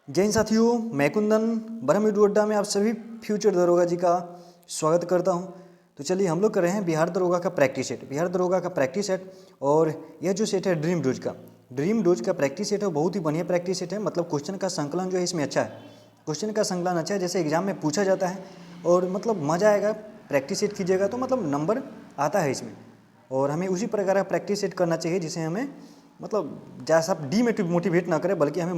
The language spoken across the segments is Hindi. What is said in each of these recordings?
जय हिंद साथियों, मैं कुंदन ब्रह्म अड्डा में आप सभी फ्यूचर दरोगा जी का स्वागत करता हूं। तो चलिए हम लोग कर रहे हैं बिहार दरोगा का प्रैक्टिस सेट। बिहार दरोगा का प्रैक्टिस सेट और यह जो सेट है ड्रीम डोज का प्रैक्टिस सेट है। बहुत ही बढ़िया प्रैक्टिस सेट है। मतलब क्वेश्चन का संकलन जो है इसमें अच्छा है। क्वेश्चन का संकलन अच्छा है, जैसे एग्जाम में पूछा जाता है और मतलब मज़ा आएगा। प्रैक्टिस सेट कीजिएगा तो मतलब नंबर आता है इसमें, और हमें उसी प्रकार का प्रैक्टिस सेट करना चाहिए जिसे हमें मतलब जैसा आप मोटिवेट ना करें बल्कि हमें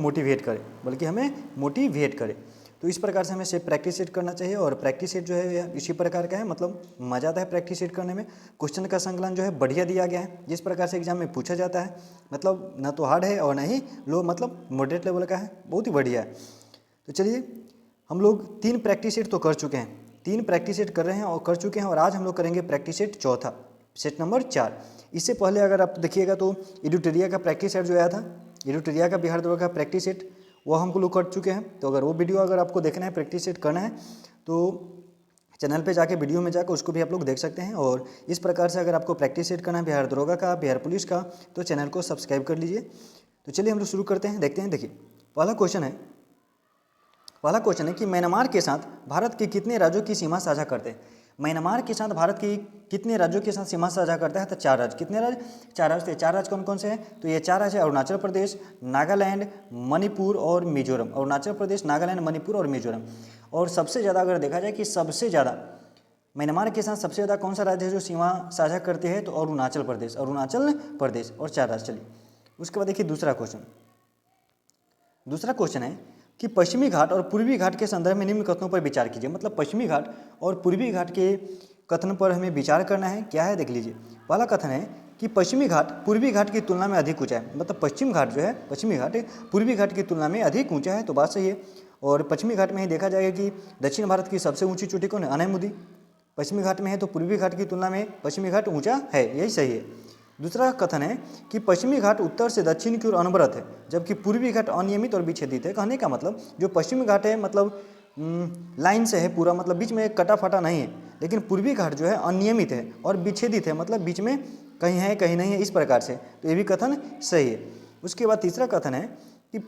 मोटिवेट करे। तो इस प्रकार से हमें सेट प्रैक्टिस सेट करना चाहिए। और प्रैक्टिस सेट जो है इसी प्रकार का है, मतलब मज़ा आता है प्रैक्टिस सेट करने में। क्वेश्चन का संकलन जो है बढ़िया दिया गया है, जिस प्रकार से एग्जाम में पूछा जाता है। मतलब ना तो हार्ड है और ना ही लो, मतलब मॉडरेट लेवल का है, बहुत ही बढ़िया है। तो चलिए हम लोग 3 प्रैक्टिस सेट तो कर चुके हैं, 3 प्रैक्टिस सेट कर रहे हैं और कर चुके हैं, और आज हम लोग करेंगे प्रैक्टिस सेट चौथा, सेट नंबर 4। इससे पहले अगर आप देखिएगा तो एडिटोरिया का प्रैक्टिस सेट जो आया था, एडिटोरिया का बिहार दरोगा का प्रैक्टिस सेट, वो हम लोग कर चुके हैं। तो अगर वो वीडियो अगर आपको देखना है, प्रैक्टिस सेट करना है, तो चैनल पे जाके वीडियो में जाकर उसको भी आप लोग देख सकते हैं। और इस प्रकार से अगर आपको प्रैक्टिस सेट करना है बिहार दरोगा का, बिहार पुलिस का, तो चैनल को सब्सक्राइब कर लीजिए। तो चलिए हम लोग शुरू करते हैं, देखते हैं। देखिए पहला क्वेश्चन है कि म्यांमार के साथ भारत के कितने राज्यों की सीमा साझा करते हैं। म्यांमार के साथ भारत की कितने राज्यों के साथ सीमा साझा करता है? तो 4 राज्य। कितने राज्य? 4 राज्य। 4 राज्य कौन कौन से हैं? तो ये 4 राज्य अरुणाचल प्रदेश, नागालैंड, मणिपुर और मिजोरम। अरुणाचल प्रदेश, नागालैंड, मणिपुर और मिजोरम। और सबसे ज़्यादा अगर देखा जाए कि सबसे ज़्यादा म्यांमार के साथ सबसे ज़्यादा कौन सा राज्य है जो सीमा साझा करते हैं? तो अरुणाचल प्रदेश, और 4 राज्य। चलिए उसके बाद देखिए दूसरा क्वेश्चन है कि पश्चिमी घाट और पूर्वी घाट के संदर्भ में निम्न कथनों पर विचार कीजिए। मतलब पश्चिमी घाट और पूर्वी घाट के कथन पर हमें विचार करना है। क्या है देख लीजिए। पहला कथन है कि पश्चिमी घाट पूर्वी घाट की तुलना में अधिक ऊंचा है। मतलब पश्चिमी घाट पूर्वी घाट की तुलना में अधिक ऊंचा है, तो बात सही है। और पश्चिमी घाट में ही देखा जाएगा कि दक्षिण भारत की सबसे ऊंची चोटी कौन है? अनैमुदी। पश्चिमी घाट में है, तो पूर्वी घाट की तुलना में पश्चिमी घाट ऊंचा है, यही सही है। दूसरा कथन है कि पश्चिमी घाट उत्तर से दक्षिण की ओर अनवरत है, जबकि पूर्वी घाट अनियमित और विच्छेदित है। कहने का मतलब जो पश्चिमी घाट है मतलब लाइन से है पूरा, मतलब बीच में कटा फटा नहीं है। लेकिन पूर्वी घाट जो है अनियमित है और विच्छेदित है, मतलब बीच में कहीं है कहीं नहीं है, इस प्रकार से। तो ये भी कथन सही है। उसके बाद तीसरा कथन है कि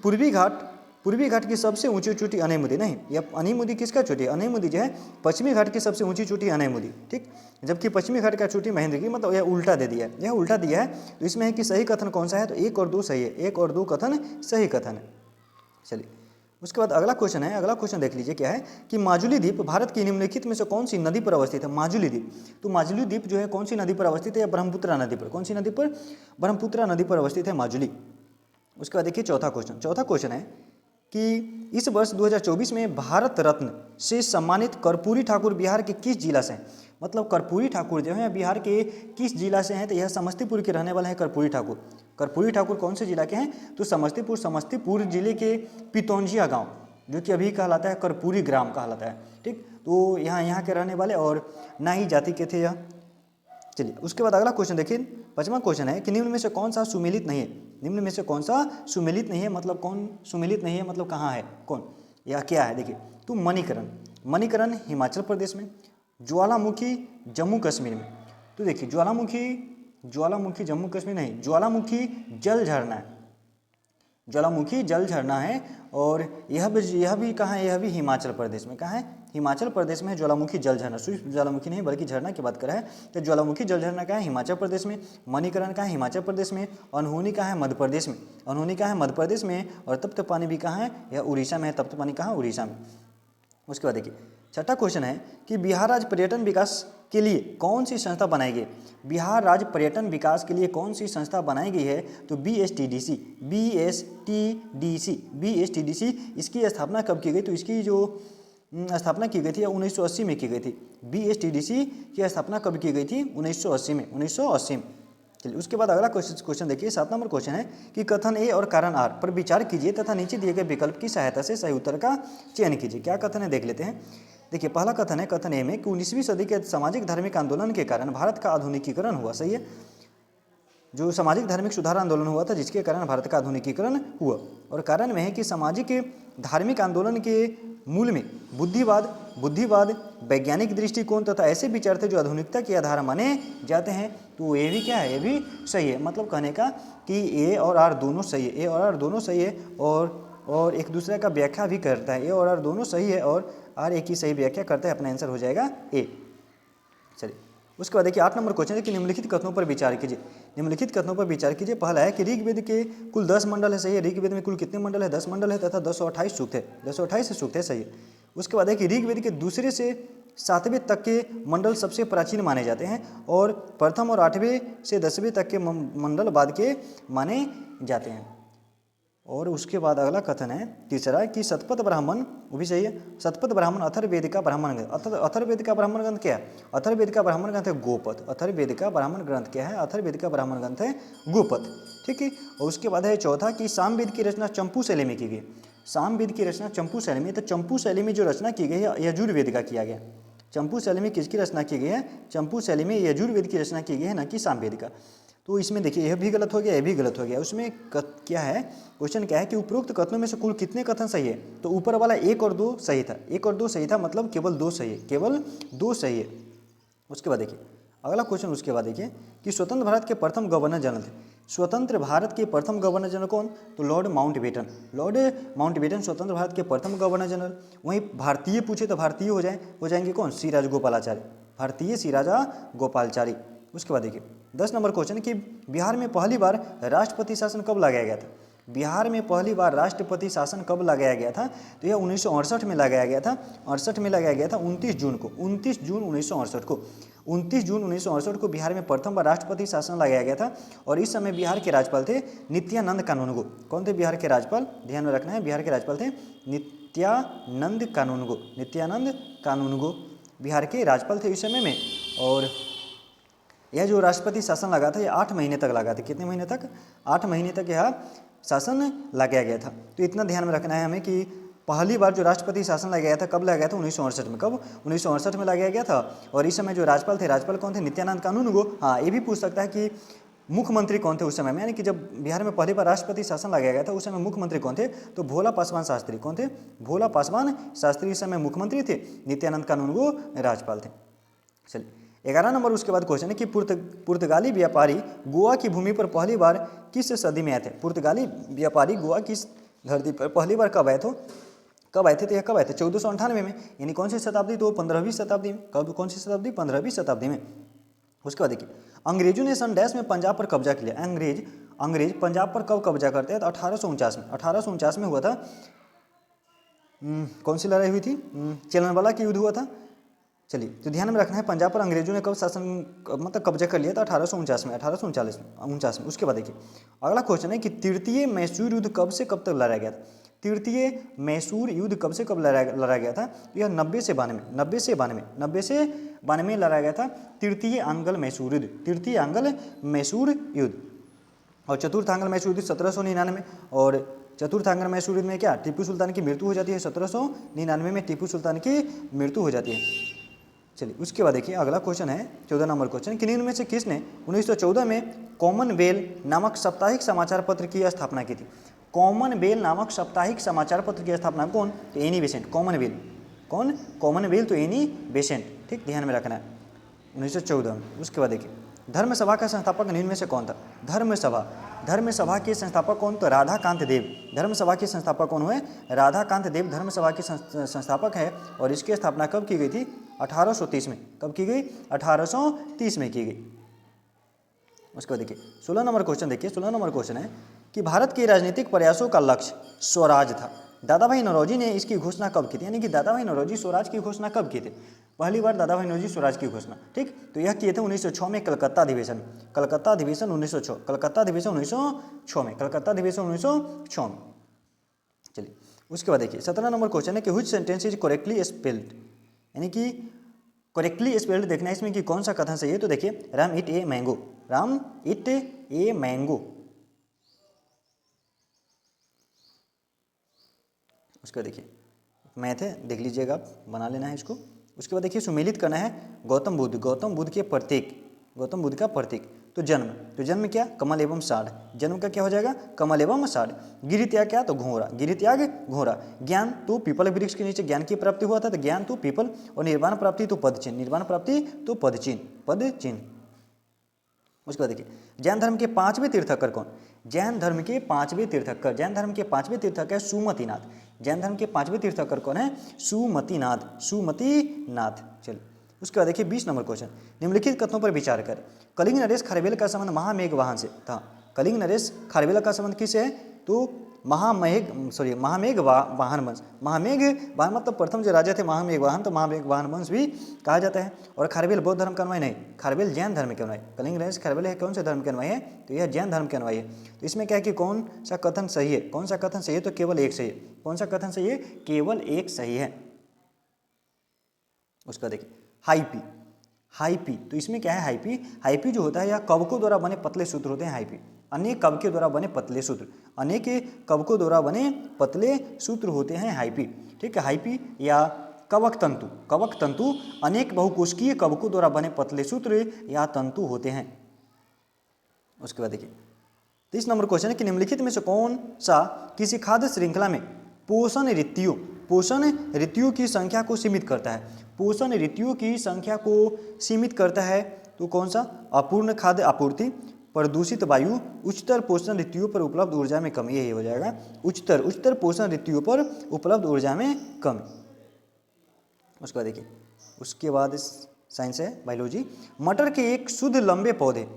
पूर्वी घाट की सबसे ऊंची चोटी अनैमुदी। नहीं, यह अनैमुदी किसका चोटी है? अनैमुदी जो है पश्चिमी घाट की सबसे ऊंची चोटी अनैमुदी, ठीक। जबकि पश्चिमी घाट का चोटी महेंद्र की, मतलब यह उल्टा दे दिया है, यह उल्टा दिया है। तो इसमें है कि सही कथन कौन सा है? तो 1 और 2 सही है, 1 और 2 कथन सही कथन है। चलिए उसके बाद अगला क्वेश्चन देख लीजिए। क्या है कि माजुली द्वीप भारत की निम्नलिखित में से कौन सी नदी पर अवस्थित है? माजुली द्वीप, तो माजुली द्वीप जो है कौन सी नदी पर अवस्थित है? या ब्रह्मपुत्रा नदी पर। कौन सी नदी पर? ब्रह्मपुत्रा नदी पर अवस्थित है माजुली। उसके बाद देखिए चौथा क्वेश्चन है कि इस वर्ष 2024 में भारत रत्न से सम्मानित कर्पूरी ठाकुर बिहार के किस जिला से हैं? मतलब कर्पूरी ठाकुर जो है बिहार के किस जिला से हैं? तो यह समस्तीपुर के रहने वाले हैं कर्पूरी ठाकुर। कर्पूरी ठाकुर कौन से जिला के हैं? तो समस्तीपुर जिले के पितौंजिया गांव, जो कि अभी कहलाता है कर्पूरी ग्राम कहलाता है, ठीक। तो यहाँ के रहने वाले और ना ही जाति के थे यह। चलिए उसके बाद अगला क्वेश्चन देखिए, 5वां क्वेश्चन है कि निम्न में से कौन सा सुमेलित नहीं है? निम्न में से कौन सा सुमेलित नहीं है? मतलब कौन सुमेलित नहीं है, मतलब कहाँ है, कौन या क्या है? देखिए तो मणिकरण हिमाचल प्रदेश में, ज्वालामुखी जम्मू कश्मीर में। तो देखिए ज्वालामुखी जम्मू कश्मीर नहीं, ज्वालामुखी जल झरना है, ज्वालामुखी जल झरना है। और यह भी कहाँ है? यह भी हिमाचल प्रदेश में। कहाँ है? हिमाचल प्रदेश में ज्वालामुखी जल झरना। सिर्फ ज्वालामुखी नहीं बल्कि झरना की बात कर रहा है, तो ज्वालामुखी जल झरना कहाँ है? हिमाचल प्रदेश में। मणिकरण कहाँ है? हिमाचल प्रदेश में। अनहोनी कहाँ है? मध्य प्रदेश में। और तप्त पानी भी कहाँ है? यह उड़ीसा में है। तप्त पानी कहाँ? उड़ीसा में। उसके बाद देखिए छठा क्वेश्चन है कि बिहार राज्य पर्यटन विकास के लिए कौन सी संस्था बनाई गई? बिहार राज्य पर्यटन विकास के लिए कौन सी संस्था बनाई गई है? तो BSTDC। इसकी स्थापना कब की गई? तो इसकी जो स्थापना की गई थी 1980 में की गई थी। BSTDC की स्थापना कब की गई थी? 1980 में। चलिए उसके बाद अगला क्वेश्चन देखिए, 7 नंबर क्वेश्चन है कि कथन ए और कारण आर पर विचार कीजिए तथा नीचे दिए गए विकल्प की सहायता से सही उत्तर का चयन कीजिए। क्या कथन है देख लेते हैं। देखिए पहला कथन है, कथन ए में कि 19वीं सदी के सामाजिक धार्मिक आंदोलन के कारण भारत का आधुनिकीकरण हुआ। सही है, जो सामाजिक धार्मिक सुधार आंदोलन हुआ था जिसके कारण भारत का आधुनिकीकरण हुआ। और कारण में है कि सामाजिक धार्मिक आंदोलन के मूल में बुद्धिवाद, वैज्ञानिक दृष्टिकोण तथा ऐसे विचार थे जो आधुनिकता के आधार माने जाते हैं। तो ये भी क्या है? ये भी सही है। मतलब कहने का कि ए और आर दोनों सही है, और और एक दूसरे का व्याख्या भी करता है। ए और आर दोनों सही है और आर एक ही सही व्याख्या करता है, अपना आंसर हो जाएगा ए। चलिए उसके बाद देखिए 8 नंबर क्वेश्चन है कि निम्नलिखित कथनों पर विचार कीजिए। निम्नलिखित कथनों पर विचार कीजिए। पहला है कि ऋग्वेद के कुल 10 मंडल है, सही है। ऋग्वेद में कुल कितने मंडल है? 10 मंडल है तथा 228 सूक्त है। 228 सूक्त है, सही है। उसके बाद है कि ऋग्वेद के दूसरे से 7वें तक के मंडल सबसे प्राचीन माने जाते हैं और प्रथम और 8वें से 10वें तक के मंडल बाद के माने जाते हैं। और उसके बाद अगला कथन है तीसरा कि शतपथ ब्राह्मण, वो भी सही है। शतपथ ब्राह्मण अथर्ववेद का ब्राह्मण ग्रंथ। अथर्ववेद का ब्राह्मण ग्रंथ क्या है? अथर्ववेद का ब्राह्मण ग्रंथ है गोपथ। अथर्ववेद का ब्राह्मण ग्रंथ क्या है? अथर्ववेद का ब्राह्मण ग्रंथ है गोपथ, ठीक है। और उसके बाद है चौथा कि सामवेद की रचना चंपू शैली में की गई। सामवेद की रचना चंपू शैली में, तो चंपू शैली में जो रचना की गई है यजुर्वेद का किया गया। चंपू शैली में किसकी रचना की गई है? चंपू शैली में यजुर्वेद की रचना की गई है, न कि सामवेद का। तो इसमें देखिए यह भी गलत हो गया, यह भी गलत हो गया। उसमें क्या है, क्वेश्चन क्या है कि उपरोक्त कथनों में से कुल कितने कथन सही है? तो ऊपर वाला 1 और 2 सही था, 1 और 2 सही था, मतलब केवल 2 सही है, केवल 2 सही है। उसके बाद देखिए अगला क्वेश्चन, उसके बाद देखिए कि स्वतंत्र भारत के प्रथम गवर्नर जनरल थे। स्वतंत्र भारत के प्रथम गवर्नर जनरल कौन? तो लॉर्ड माउंटबेटन। लॉर्ड माउंटबेटन स्वतंत्र भारत के प्रथम गवर्नर जनरल। वहीं भारतीय पूछे तो भारतीय हो जाएंगे कौन? श्री राजगोपालाचारी। भारतीय श्री राजा गोपालाचारी। उसके बाद देखिए 10 नंबर क्वेश्चन कि बिहार में पहली बार राष्ट्रपति शासन कब लगाया गया था? बिहार में पहली बार राष्ट्रपति शासन कब लगाया गया था? तो यह 1968 में लगाया गया था। 68 में लगाया गया था 29 जून को। 29 जून 1968 को 29 जून 1968 को बिहार में प्रथम बार राष्ट्रपति शासन लगाया गया था। और इस समय बिहार के राज्यपाल थे नित्यानंद कानूनगो। कौन थे बिहार के राज्यपाल? ध्यान में रखना है, बिहार के राज्यपाल थे नित्यानंद कानूनगो। नित्यानंद कानूनगो बिहार के राज्यपाल थे इस समय में। और यह जो राष्ट्रपति शासन लगा था, यह 8 महीने तक लगा था। कितने महीने तक? 8 महीने तक यह शासन लगाया गया था। तो इतना ध्यान में रखना है हमें कि पहली बार जो राष्ट्रपति शासन लगाया था कब लगाया गया था? 1968 में। कब? 1968 में लगाया गया था। और इस समय जो राज्यपाल थे, राज्यपाल कौन थे? नित्यानंद कानूनगो। हाँ, ये भी पूछ सकता है कि मुख्यमंत्री कौन थे उस समय में, यानी कि जब बिहार में पहली बार राष्ट्रपति शासन लगाया गया था उस समय मुख्यमंत्री कौन थे? तो भोला पासवान शास्त्री। कौन थे? भोला पासवान शास्त्री इस समय मुख्यमंत्री थे, नित्यानंद कानूनगो राज्यपाल थे। चलिए 11 नंबर उसके बाद क्वेश्चन है कि पुर्तगाली व्यापारी गोवा की भूमि पर पहली बार किस सदी में आए थे? पुर्तगाली व्यापारी गोवा किस धरती पर पहली बार कब आए थे? कब आए थे? तो यह कब आए थे? 1498 में, यानी कौन सी शताब्दी? तो 15वीं शताब्दी में। कब? कौन सी शताब्दी? 15वीं शताब्दी में। उसके बाद देखिए अंग्रेजों ने सन डैश में पंजाब पर कब्जा किया। अंग्रेज पंजाब पर कब कब्जा करते हैं? तो 1849 में। 1849 में हुआ था। कौन सी लड़ाई हुई थी? चिलनवाला की युद्ध हुआ था। चलिए तो ध्यान में रखना है पंजाब पर अंग्रेजों ने कब शासन मतलब कब्जा कर लिया था? 1849 में, 1849 में। उसके बाद देखिए अगला क्वेश्चन है कि तृतीय मैसूर युद्ध कब से कब तक लड़ाया गया था? तृतीय मैसूर युद्ध कब से कब लड़ाया गया था? यह 90 से 92 में लड़ाया गया था तृतीय आंग्ल मैसूर युद्ध। तृतीय आंग्ल मैसूर युद्ध। और चतुर्थ आंग्ल मैसूर युद्ध 1799। और चतुर्थ आंग्ल मैसूर युद्ध में क्या? टीपू सुल्तान की मृत्यु हो जाती है। 1799 में टीपू सुल्तान की मृत्यु हो जाती है। चलिए उसके बाद देखिए अगला क्वेश्चन है 14 नंबर क्वेश्चन कि निम्न में से किसने 1914 में कॉमनवेल्थ नामक साप्ताहिक समाचार पत्र की स्थापना की थी? कॉमनवेल्थ नामक साप्ताहिक समाचार पत्र की स्थापना कौन? तो एनी बेसेंट। कॉमनवेल्थ कौन? कॉमनवेल्थ तो एनी बेसेंट, ठीक, ध्यान में रखना है 1914 में। उसके बाद देखिए धर्म सभा का संस्थापक निम्न में से कौन था? धर्म सभा के संस्थापक कौन? तो राधाकांत देव। धर्म सभा के संस्थापक कौन हुए? राधाकांत देव धर्म सभा के संस्थापक है। और इसकी स्थापना कब की गई थी? 1830 में। कब की गई? 1830 में की गई। उसके बाद देखिए 16 नंबर क्वेश्चन देखिए 16 नंबर क्वेश्चन है कि भारत के राजनीतिक प्रयासों का लक्ष्य स्वराज था। दादा भाई नौरोजी ने इसकी घोषणा कब की थी? यानी कि दादा भाई नौरोजी स्वराज की घोषणा कब की थी? पहली बार दादा भाई नौरोजी स्वराज की घोषणा, ठीक, तो यह किए थे 1906 में कलकत्ता अधिवेशन। कलकत्ता अधिवेशन 1906। कलकत्ता अधिवेशन 1906 में। कलकत्ता अधिवेशन 1906 में। चलिए उसके बाद देखिए 17 नंबर क्वेश्चन है कि which sentence is correctly spelled, यानी कि करेक्टली स्पेल्ड देखना है इसमें कि कौन सा कथन सही है। तो देखिए Ram it a mango. Ram it a mango. उसके बाद देखिए मैथ है, देख लीजिएगा आप, बना लेना है इसको। उसके बाद देखिए सुमेलित करना है गौतम बुद्ध के प्रतीक, गौतम बुद्ध का प्रतीक। तो जन्म क्या? कमल एवं साढ़। जन्म का क्या हो जाएगा? कमल एवं साढ़। गिरि त्याग क्या? तो घोड़ा। गिरि त्याग घोड़ा। ज्ञान तो पीपल वृक्ष के नीचे ज्ञान की प्राप्ति हुआ था, तो ज्ञान तो पीपल। और निर्वाण प्राप्ति तो पदचिन्ह। निर्वाण प्राप्ति तो पदचिन्ह। उसके बाद देखिए जैन धर्म के 5वें तीर्थंकर कौन? जैन धर्म के पांचवें तीर्थंकर, जैन धर्म के पांचवें तीर्थंकर सुमतिनाथ। जैन धर्म के पांचवें तीर्थंकर कौन है? सुमतिनाथ, सुमतिनाथ। चलिए उसके बाद देखिए 20 नंबर क्वेश्चन, निम्नलिखित कथनों पर विचार कर। कलिंग नरेश खारवेल का संबंध महामेघवाहन से था। कलिंग नरेश खारवेल का संबंध किससे है? तो महामेघ वाहन वंश। महामेघ वाहन मतलब प्रथम जो राजा थे महामेघ वाहन, तो महामेघ वाहन वंश भी कहा जाता है। और खारवेल बौद्ध धर्म का अनुयायी नहीं, खारवेल जैन धर्म के अनुयायी। कलिंग नरेश खारवेल है कौन से धर्म के अनुयायी है? तो यह जैन धर्म के अनुयायी है। तो इसमें क्या है कि कौन सा कथन सही है? कौन सा कथन सही है? तो केवल एक सही है। कौन सा कथन सही है? केवल एक सही है। उसका देखिए हाइपी, हाइपी तो इसमें क्या है? हाइपी, हाइपी जो होता है यह कवकों द्वारा बने पतले सूत्र होते हैं। हाइपी अनेक कवकों द्वारा बने पतले सूत्र, अनेक कवकों द्वारा बने पतले सूत्र होते हैं हाइपी। ठीक है, हाइपी या कवक तंतु, कवक तंतु अनेक बहुकोशिकीय कवकों द्वारा बने पतले सूत्र या तंतु होते हैं। उसके बाद देखिए 30 नंबर क्वेश्चन है कि निम्नलिखित में से कौन सा किसी खाद्य श्रृंखला में पोषण ऋतुओं की संख्या को सीमित करता है? पोषण ऋतुओं की संख्या को सीमित करता है तो कौन सा? अपूर्ण खाद्य आपूर्ति, प्रदूषित वायु, उच्चतर पोषण ऋतुओं पर उपलब्ध ऊर्जा में कमी। यही हो जाएगा उच्चतर पोषण ऋतुओं पर उपलब्ध ऊर्जा में कमी। उसके बाद देखिए, उसके बाद साइंस है बायोलॉजी। मटर के एक शुद्ध लंबे पौधे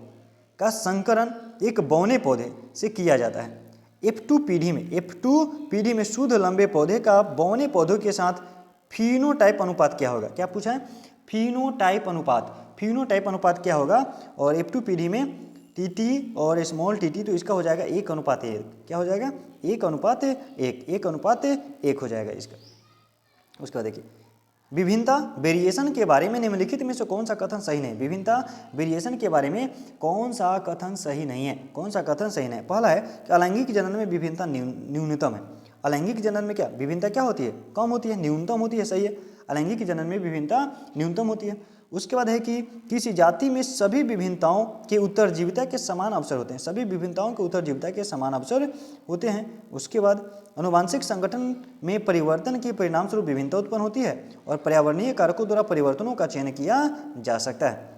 का संकरण एक बौने पौधे से किया जाता है। F2 पीढ़ी में शुद्ध लंबे पौधे का बौने पौधों के साथ फिनोटाइप अनुपात क्या होगा? क्या पूछा है? फिनोटाइप अनुपात क्या होगा? और F2 पीढ़ी में टीटी और स्मॉल टीटी, तो इसका हो जाएगा 1:1। क्या हो जाएगा? 1:1 हो जाएगा इसका। उसके बाद देखिए विभिन्नता वेरिएशन के बारे में निम्नलिखित में से कौन सा कथन सही नहीं? विभिन्नता वेरिएशन के बारे में कौन सा कथन सही नहीं है? कौन सा कथन सही नहीं? पहला है कि अलैंगिक जनन में विभिन्नता न्यूनतम है। अलैंगिक जनन में क्या विभिन्नता क्या होती है? कम होती है, न्यूनतम होती है। सही है, अलैंगिक जनन में विभिन्नता न्यूनतम होती है। उसके बाद है कि किसी जाति में सभी विभिन्नताओं के उत्तरजीविता के समान अवसर होते हैं। सभी विभिन्नताओं के उत्तरजीविता के समान अवसर होते हैं। उसके बाद आनुवांशिक संगठन में परिवर्तन के परिणाम स्वरूप विभिन्नता उत्पन्न होती है और पर्यावरणीय कारकों द्वारा परिवर्तनों का चयन किया जा सकता है।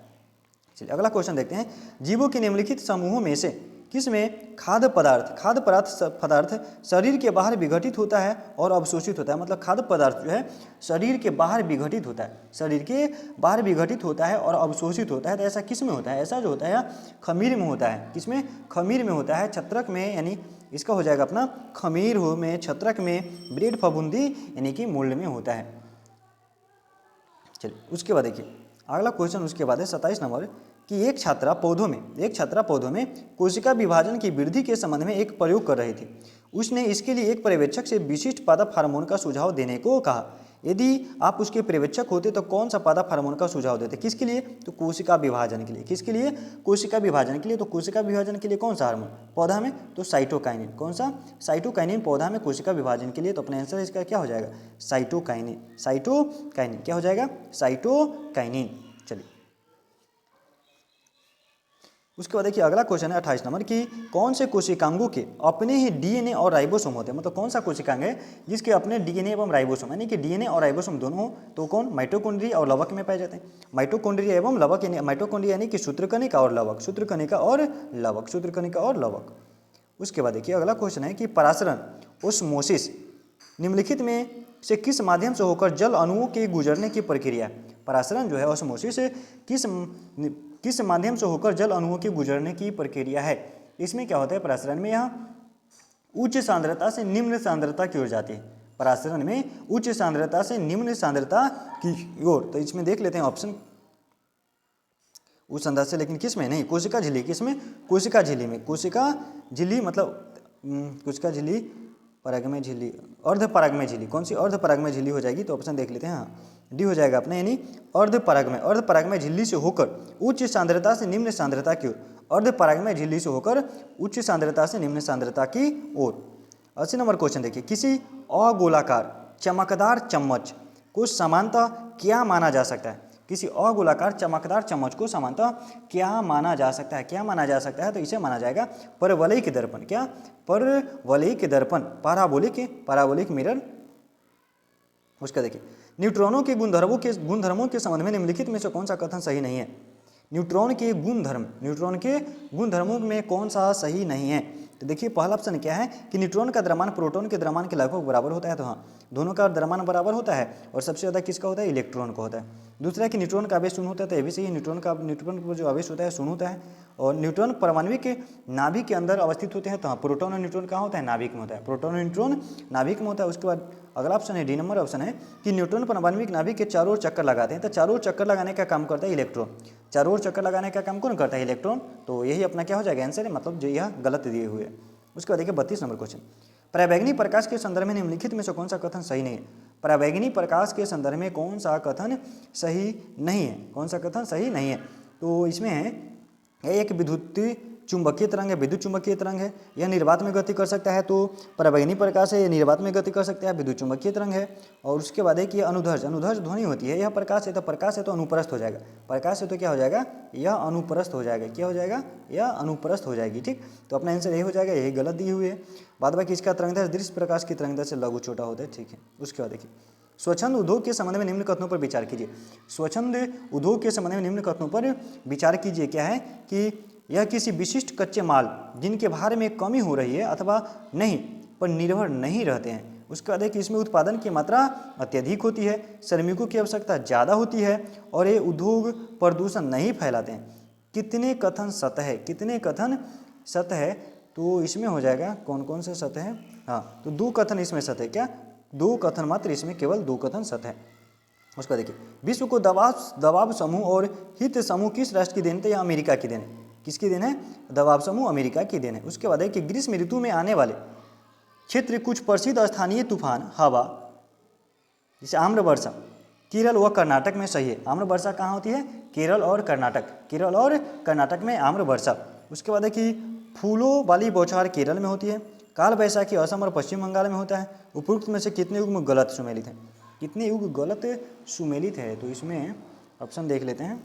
चलिए अगला क्वेश्चन देखते हैं। जीवों के निम्नलिखित समूहों में से किसमें खाद्य पदार्थ शरीर के बाहर विघटित होता है और अवशोषित होता है? मतलब खाद्य पदार्थ जो है शरीर के बाहर विघटित होता है, शरीर के बाहर विघटित होता है और अवशोषित होता है। तो ऐसा किस में होता है? ऐसा जो होता है खमीर में होता है। किसमें? खमीर में होता है, छत्रक में, यानी इसका हो जाएगा अपना खमीर में, छत्रक में, ब्रेड फफूंदी यानी कि मूल में होता है। चलिए उसके बाद देखिए अगला क्वेश्चन, उसके बाद है 27 नंबर कि एक छात्रा पौधों में कोशिका विभाजन की वृद्धि के संबंध में एक प्रयोग कर रही थी। उसने इसके लिए एक पर्यवेक्षक से विशिष्ट पादप हार्मोन का सुझाव देने को कहा। यदि आप उसके पर्यवेक्षक होते तो कौन सा पादप हार्मोन का सुझाव देते? किसके लिए? तो कोशिका विभाजन के लिए। किसके लिए? कोशिका विभाजन के लिए। तो कोशिका विभाजन के लिए कौन सा हार्मोन? पौधा में तो साइटोकाइनिन। कौन सा? साइटोकाइनिन पौधा में कोशिका विभाजन के लिए। तो अपना आंसर इसका क्या हो जाएगा? साइटोकाइनिन। साइटोकाइनिन क्या हो जाएगा? साइटोकाइनिन। चलिए उसके बाद देखिए अगला क्वेश्चन है 28 नंबर कि कौन से कोशिकांगों के अपने ही डीएनए और राइबोसोम होते हैं? मतलब कौन सा कोशिकांग है जिसके अपने डीएनए एवं राइबोसोम, यानी कि डीएनए और राइबोसोम दोनों हो? तो कौन? माइटोकॉन्ड्रिया और लवक में पाए जाते हैं। माइटोकॉन्ड्रिया एवं लवक, माइटोकॉन्ड्रिया यानी कि सूत्रकणिका और लवक, सूत्रकणिका और लवक। उसके बाद देखिए अगला क्वेश्चन है कि परासरण ओस्मोसिस निम्नलिखित में से किस माध्यम से होकर जल अणुओं के गुजरने की प्रक्रिया? परासरण जो है ओस्मोसिस किस माध्यम से होकर जल अणुओं के गुजरने की प्रक्रिया है? इसमें क्या होता है? परासरण में यहाँ उच्च सांद्रता से निम्न सांद्रता की ओर जाती है। परासरण में उच्च सांद्रता से निम्न सांद्रता की ओर। तो इसमें देख लेते हैं ऑप्शन उच्च सांद्रता से, लेकिन किस में नहीं? कोशिका झिल्ली। किसमें? कोशिका झिल्ली में। कोशिका झिल्ली मतलब कोशिका झिल्ली, परागमय झिल्ली, अर्धपरागमय झिल्ली। कौन सी? अर्धपरागमय झिल्ली हो जाएगी। तो ऑप्शन देख लेते हैं, हाँ डी हो जाएगा अपना, यानी अर्धपरागमय झिल्ली से होकर उच्च सांद्रता से निम्न सांद्रता की ओर। अर्धपरागमय झिल्ली से होकर उच्च सांद्रता से निम्न सांद्रता की ओर। 80 नंबर क्वेश्चन देखिए। किसी अगोलाकार चमकदार चम्मच को सामान्यतः क्या माना जा सकता है? किसी अगोलाकार चमकदार चम्मच को सामान्यतः क्या माना जा सकता है? क्या माना जा सकता है? तो इसे माना जाएगा परवलयिक दर्पण। क्या? परवलयिक दर्पण, पैराबोलिक मिरर। उसका देखिए न्यूट्रॉनों के गुणधर्मों के संबंध में निम्नलिखित में से कौन सा कथन सही नहीं है? न्यूट्रॉन के गुणधर्मों में कौन सा सही नहीं है? तो देखिए पहला ऑप्शन क्या है कि न्यूट्रॉन का द्रव्यमान प्रोटॉन के द्रव्यमान के लगभग बराबर होता है, तो हाँ दोनों का द्रव्यमान बराबर होता है और सबसे ज़्यादा किसका होता है, इलेक्ट्रॉन का होता है। दूसरा कि न्यूट्रॉन का आवेश शून्य होता है, तो ये भी सही है, न्यूट्रॉन पर जो आवेश होता है शून्य होता है और न्यूट्रॉन परमाणु के नाभिक के अंदर अवस्थित होते हैं, तो हाँ प्रोटॉन और न्यूट्रॉन कहाँ होता है, नाभिक में होता है, प्रोटॉन और न्यूट्रॉन नाभिक में होता है। उसके बाद अगला ऑप्शन है डी नंबर ऑप्शन है कि न्यूट्रॉन परमाणु नाभिक के चारों ओर चक्कर लगाते हैं, तो चारों ओर चक्कर लगाने का काम करता है इलेक्ट्रॉन। चारों ओर चक्कर लगाने का काम कौन करता है, इलेक्ट्रॉन। तो यही अपना क्या हो जाएगा आंसर है, मतलब जो यह गलत दिए हुए। उसके बाद देखिए 32 नंबर क्वेश्चन, पराबैंगनी प्रकाश के संदर्भ में निम्नलिखित में से कौन सा कथन सही नहीं है। पराबैंगनी प्रकाश के संदर्भ में कौन सा कथन सही नहीं है, कौन सा कथन सही नहीं है। तो इसमें है एक विद्युत चुंबकीय तरंग है, विद्युत चुंबकीय तरंग है, यह निर्वात में गति कर सकता है, तो पराबैंगनी प्रकाश है, यह निर्वात में गति कर सकता है, विद्युत चुंबकीय तरंग है। और उसके बाद है कि अनुधर्ष, अनुधर्ष ध्वनि होती है, यह प्रकाश है, तो प्रकाश है तो अनुप्रस्थ हो जाएगा, प्रकाश है तो क्या हो जाएगा, यह अनुप्रस्थ हो जाएगा, क्या हो जाएगा, यह अनुप्रस्थ हो जाएगी। ठीक, तो अपना आंसर यही हो जाएगा, यही गलत दी हुई है। बाद बाकी इसका तरंगदैर्घ्य दृश्य प्रकाश की तरंगदैर्घ्य से लघु छोटा होता है। ठीक है, उसके बाद देखिए स्वच्छंद उद्योग के संबंध में निम्न कथनों पर विचार कीजिए। स्वच्छंद उद्योग के संबंध में निम्न कथनों पर विचार कीजिए। क्या है कि यह किसी विशिष्ट कच्चे माल जिनके भार में कमी हो रही है अथवा नहीं पर निर्भर नहीं रहते हैं। उसके बाद कि इसमें उत्पादन की मात्रा अत्यधिक होती है, श्रमिकों की आवश्यकता ज़्यादा होती है और ये उद्योग प्रदूषण नहीं फैलाते हैं। कितने कथन सत्य है, कितने कथन सत्य है, तो इसमें हो जाएगा कौन कौन से सत्य है, हाँ तो 2 कथन इसमें सत्य है। क्या 2 कथन मात्र, इसमें केवल 2 कथन सत्य है। उसका देखिए विश्व को दबाव समूह और हित समूह किस राष्ट्र की देन है, या अमेरिका की देन है। किसकी देन है, दबाव समूह अमेरिका की देन है। उसके बाद है कि ग्रीष्म ऋतु में आने वाले क्षेत्र कुछ प्रसिद्ध स्थानीय तूफान हवा जैसे आम्र वर्षा केरल व कर्नाटक में सही है। आम्र वर्षा कहाँ होती है, केरल और कर्नाटक, केरल और कर्नाटक में आम्र वर्षा। उसके बाद है कि फूलों वाली बौछार केरल में होती है, काल वैसाखी असम और पश्चिम बंगाल में होता है। उपरोक्त में से कितने युग में गलत सुमेलित है, कितने युग गलत सुमेलित है, तो इसमें ऑप्शन देख लेते हैं।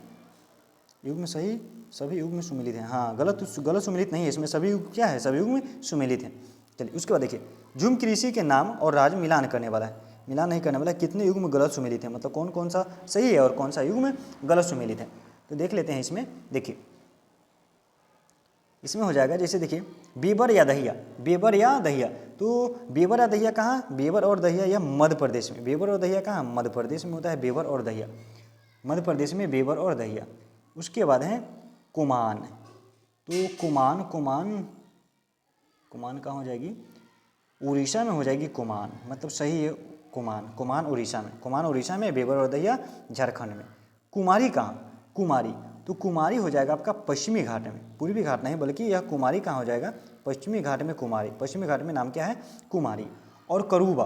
युग में सही, सभी युग में सुमेलित हैं, हाँ गलत सुमेलित नहीं है, इसमें सभी युग क्या है, सभी युग में सुमेलित हैं। चलिए उसके बाद देखिए झुम कृषि के नाम और राज्य मिलान करने वाला है, मिलान नहीं करने वाला, कितने युग में गलत सुमेलित है, मतलब कौन कौन सा सही है और कौन सा युग में गलत सुमेलित है। तो देख लेते हैं इसमें। देखिए इसमें हो जाएगा जैसे देखिए बेबर या दहिया, बेबर या दहिया, तो बेबर या दहिया कहाँ, बेबर और दहिया यह मध्य प्रदेश में, बेबर और दहिया कहाँ, मध्य प्रदेश में होता है बेबर और दहिया, मध्य प्रदेश में बेबर और दहिया। उसके बाद है कुमान, तो कुमान कुमान कुमान कहाँ हो जाएगी, उड़ीसा में हो जाएगी कुमान, मतलब सही है कुमान, कुमान उड़ीसा में, कुमान उड़ीसा में, बेबर और दहिया झारखंड में। कुमारी कहाँ, कुमारी, तो कुमारी हो जाएगा आपका पश्चिमी घाट में, पूर्वी घाट नहीं बल्कि यह कुमारी कहाँ हो जाएगा, पश्चिमी घाट में कुमारी, पश्चिमी घाट में नाम क्या है कुमारी। और करूबा,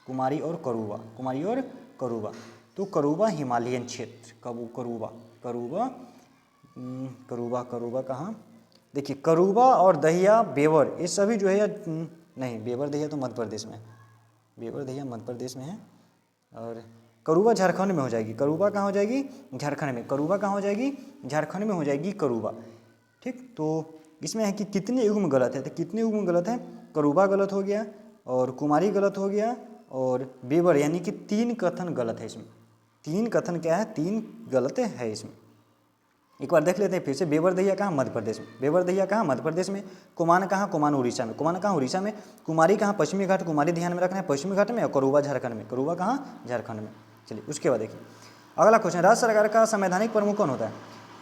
कुमारी और करूबा, कुमारी और करूबा, तो करूबा हिमालयन क्षेत्र, करूबा करूबा करूबा करूबा कहाँ, देखिए करूबा और दहिया बेवर ये सभी जो है नहीं, बेवर दहिया तो मध्य प्रदेश में है, बेवर दहिया मध्य प्रदेश में है, और करूबा झारखंड में हो जाएगी, करूबा कहाँ हो जाएगी, झारखंड में, करूबा कहाँ हो जाएगी, झारखंड में हो जाएगी करूबा। ठीक, तो इसमें है कि कितने युग में गलत है, तो कितने युग में गलत है, करूबा गलत हो गया और कुमारी गलत हो गया और बेवर, यानी कि 3 कथन गलत है इसमें, 3 कथन क्या है, 3 गलत है इसमें। एक बार देख लेते हैं फिर से, बेवर दहिया कहाँ, मध्य प्रदेश में, बेवर दहिया कहाँ, मध्य प्रदेश में। कुमान कहाँ, कुमान उड़ीसा में, कुमान कहाँ उड़ीसा में। कुमारी कहाँ, पश्चिमी घाट, कुमारी ध्यान में रखना है पश्चिमी घाट में, और करूबा झारखंड में, करूबा कहाँ, झारखंड में। चलिए उसके बाद देखिए अगला क्वेश्चन, राज्य सरकार का संवैधानिक प्रमुख कौन होता है,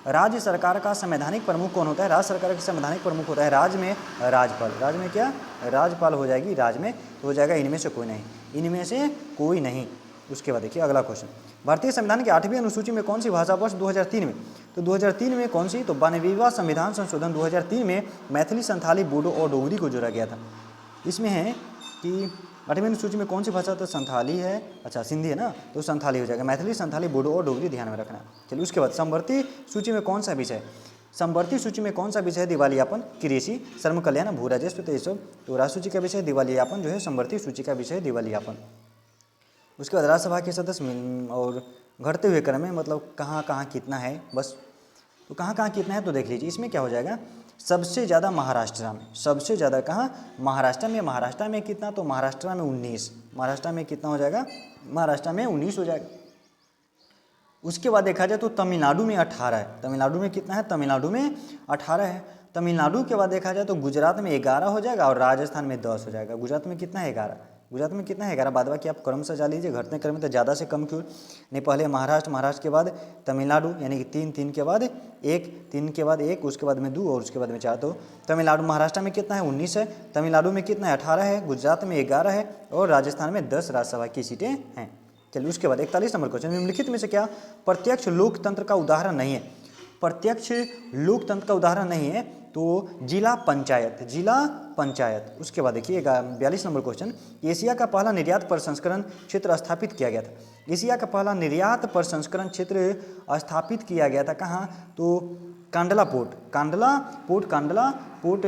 राज्य सरकार का संवैधानिक प्रमुख कौन होता है, राज्य सरकार का संवैधानिक प्रमुख होता है राज्य में राज्यपाल, राज्य में क्या, राज्यपाल हो जाएगी राज्य में, तो हो जाएगा इनमें से कोई नहीं, इनमें से कोई नहीं। उसके बाद देखिए अगला क्वेश्चन, भारतीय संविधान की 8वीं अनुसूची में कौन सी भाषा वर्ष 2003 में, तो 2003 में कौन सी, तो 92वां संविधान संशोधन 2003 में मैथिली, संथाली, बोडो और डोगरी को जोड़ा गया था। इसमें है कि 8वीं अनुसूची में कौन सी भाषा, तो संथाली है, अच्छा सिंधी है ना, तो संथाली हो जाएगा, मैथिली, संथाली, बोडो और डोगरी ध्यान में रखना। चलिए उसके बाद समवर्ती सूची में कौन सा विषय, समवर्ती सूची में कौन सा विषय है, दिवालियापन, कृषि, श्रम कल्याण, भू राजस्व, तो ये सब, तो राज्य सूची का विषय दिवालियापन जो है, समवर्ती सूची का विषय दिवालियापन। उसके बाद राज्यसभा के सदस्य और घटते हुए क्रम में, मतलब कहाँ कहाँ कितना है बस, तो कहाँ कहाँ कितना है तो देख लीजिए। इसमें क्या हो जाएगा, सबसे ज़्यादा महाराष्ट्र में, सबसे ज़्यादा कहाँ, महाराष्ट्र में, महाराष्ट्र में कितना, तो महाराष्ट्र में 19, महाराष्ट्र में कितना हो जाएगा, महाराष्ट्र में 19 हो जाएगा। उसके बाद देखा जाए तो तमिलनाडु में 18 है, तमिलनाडु में कितना है, तमिलनाडु में 18 है, तमिलनाडु के बाद देखा जाए तो गुजरात में 11 हो जाएगा और राजस्थान में 10 हो जाएगा। गुजरात में कितना है 11, गुजरात में कितना है 11, बाद बाकी आप क्रम से जा लीजिए, घटने क्रम में तो ज़्यादा से कम क्यों नहीं, पहले महाराष्ट्र, महाराष्ट्र के बाद तमिलनाडु यानी कि 3, 3 के बाद 1, 3 के बाद 1, उसके बाद में 2 और उसके बाद में 4। तो तमिलनाडु महाराष्ट्र में कितना है 19 है, तमिलनाडु में कितना है 18 है, गुजरात में 11 है और राजस्थान में 10 राज्यसभा की सीटें हैं। चलिए उसके बाद 41 नंबर क्वेश्चन, निम्नलिखित में से क्या प्रत्यक्ष लोकतंत्र का उदाहरण नहीं है। प्रत्यक्ष लोकतंत्र का उदाहरण नहीं है तो जिला पंचायत, जिला पंचायत। उसके बाद देखिए 42 नंबर क्वेश्चन, एशिया का पहला निर्यात प्रसंस्करण क्षेत्र स्थापित किया गया था। एशिया का पहला निर्यात प्रसंस्करण क्षेत्र स्थापित किया गया था कहाँ, तो Kandla port, Kandla port, Kandla port,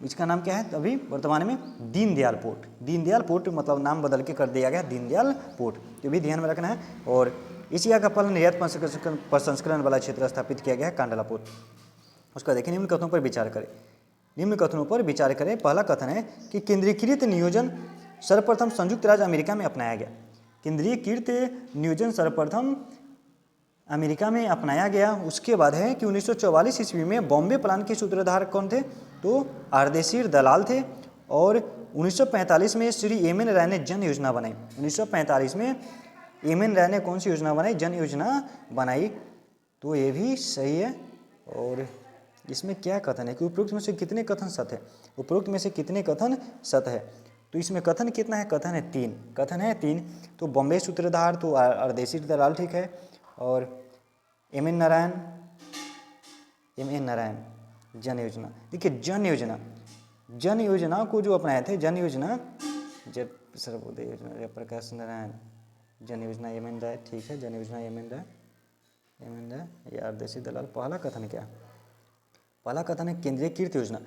इसका नाम क्या है अभी वर्तमान में, दीनदयाल पोर्ट। दीनदयाल पोर्ट मतलब नाम बदल के कर दिया गया दीनदयाल पोर्ट, ये भी ध्यान में रखना है। और एशिया का पहला निर्यात प्रसंस्करण वाला क्षेत्र स्थापित किया गया है कांडला पोर्ट। उसका देखिए निम्न कथनों पर विचार करें, निम्न कथनों पर विचार करें। पहला कथन है कि केंद्रीकृत नियोजन सर्वप्रथम संयुक्त राज्य अमेरिका में अपनाया गया। केंद्रीकृत नियोजन सर्वप्रथम अमेरिका में अपनाया गया। उसके बाद है कि 1944 ईस्वी में बॉम्बे प्लान के सूत्रधार कौन थे, तो आरदेशीर दलाल थे। और 1945 में श्री एम एन राय ने जन योजना बनाई। 1945 में एम एन राय ने कौन सी योजना बनाई, जन योजना बनाई, तो ये भी सही है। और इसमें क्या कथन है कि उपरोक्त में से कितने कथन सत्य है, उपरोक्त में से कितने कथन सत्य है, तो इसमें कथन कितना है, कथन है 3, कथन है 3। तो बॉम्बे सूत्रधार तो आरदेशीर दलाल ठीक है। और एम एन नारायण जन योजना, देखिए जन योजना, जन योजना को जो अपनाए थे, जन योजना सर्वोदय योजना जयप्रकाश नारायण, जन योजना एम एन राय ठीक है, जन योजना एम एन राय, ये आरदेशीर दलाल। पहला कथन क्या, पहला कथन है केंद्रीय कीर्ति योजना।